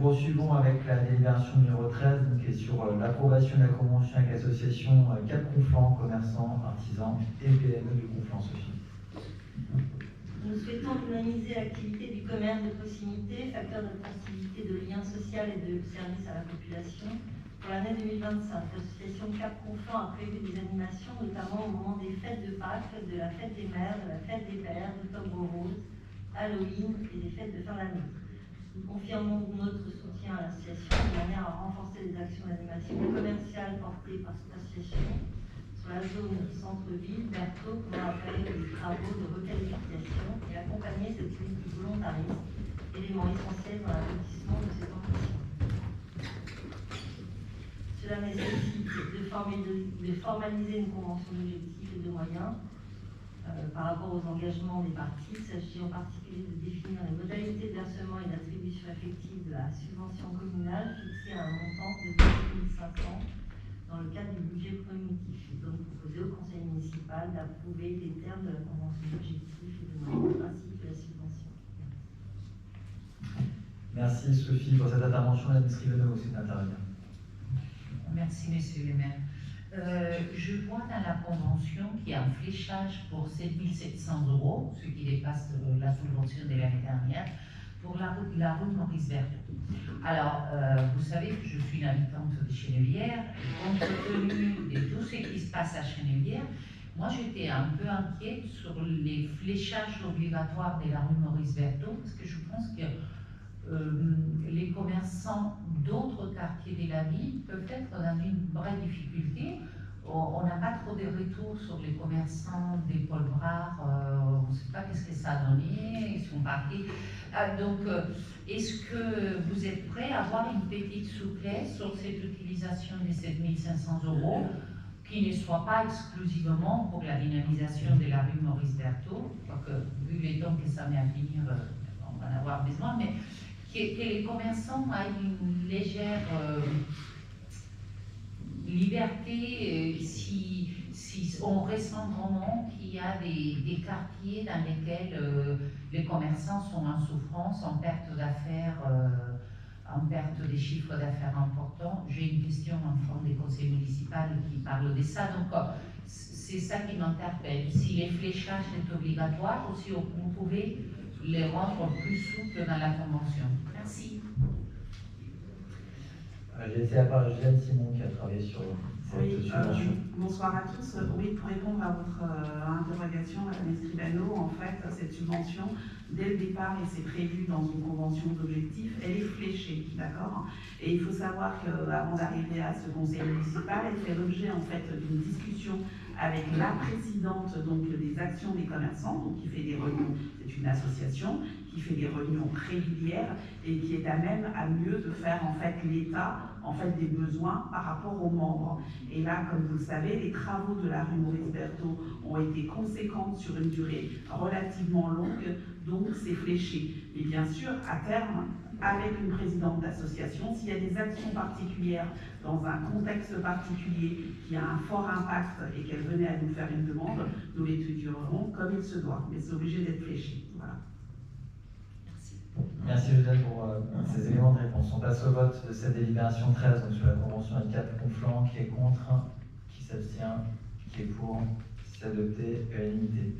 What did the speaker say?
poursuivons avec la délibération numéro 13, donc, qui est sur l'approbation de la convention avec l'association Cap Conflans, commerçants, artisans et PME du Conflans, Sophie. Nous souhaitons dynamiser l'activité du commerce de proximité, facteur d'attractivité, de lien social et de service à la population. Pour l'année 2025, l'association Cap Conflans a prévu des animations, notamment au moment des fêtes de Pâques, de la fête des mères, de la fête des pères, d'Octobre Rose, Halloween et des fêtes de fin d'année. Nous confirmons notre soutien à l'association de manière à renforcer les actions d'animation commerciale portées par cette association sur la zone centre-ville, Berthaud, pour appeler des travaux de requalification et accompagner cette politique volontariste, élément essentiel dans l'aboutissement de cette ambition. Cela nécessite de formaliser une convention d'objectifs et de moyens par rapport aux engagements des parties. Il s'agit en particulier de définir les modalités de versement et d'attribution effective de la subvention communale fixée à un montant de 2 500 dans le cadre du budget primitif. Il est donc proposé au conseil municipal d'approuver les termes de la convention d'objectifs et de moyens ainsi que la subvention. Merci Sophie pour cette intervention. Madame Scrivener aussi d'intervenir. Merci, messieurs les maires. Je vois dans la convention qu'il y a un fléchage pour 7 700 €, ce qui dépasse la subvention de l'année dernière, pour la rue Maurice Berthaud. Alors, vous savez que je suis une habitante de Chennevières, et compte tenu de tout ce qui se passe à Chennevières, moi j'étais un peu inquiète sur les fléchages obligatoires de la rue Maurice Berthaud, parce que je pense que les commerçants d'autres quartiers de la ville peuvent être dans une vraie difficulté. On n'a pas trop de retours sur les commerçants des Paul Brard, on ne sait pas qu'est-ce que ça a donné, ils sont partis. Donc, est-ce que vous êtes prêts à avoir une petite souplesse sur cette utilisation des 7 500 €, qui ne soit pas exclusivement pour la dynamisation de la rue Maurice Berthaud, quoique vu les temps que ça met à finir, on va en avoir besoin, mais que les commerçants aient une légère liberté si on ressent vraiment qu'il y a des quartiers dans lesquels les commerçants sont en souffrance, en perte d'affaires, en perte des chiffres d'affaires importants. J'ai une question en forme des conseils municipaux qui parle de ça, donc c'est ça qui m'interpelle. Si les fléchages sont obligatoires ou si on pouvait les rendre plus souples dans la convention. Merci. J'ai laissé la parole à Jeanne Simon qui a travaillé sur cette subvention. Bonsoir à tous. Oui, pour répondre à votre interrogation, Madame Escribano, en fait, cette subvention, dès le départ, et c'est prévu dans une convention d'objectifs, elle est fléchée, d'accord? Et il faut savoir qu'avant d'arriver à ce conseil municipal, elle fait l'objet en fait d'une discussion avec la présidente donc des actions des commerçants, donc qui fait des réunions, c'est une association qui fait des réunions régulières et qui est à même à mieux de faire en fait l'état en fait des besoins par rapport aux membres. Et là, comme vous le savez, les travaux de la rue Maurice Berthaud ont été conséquents sur une durée relativement longue, donc c'est fléché. Et bien sûr, à terme, avec une présidente d'association, s'il y a des actions particulières dans un contexte particulier qui a un fort impact et qu'elle venait à nous faire une demande, nous l'étudierons comme il se doit, mais c'est obligé d'être fléché. Voilà. Merci Joseph pour ces éléments de réponse. On passe au vote de cette délibération 13 donc sur la convention avec Cap Conflans. Qui est contre, qui s'abstient, qui est pour, qui s'est adopté à l'unanimité.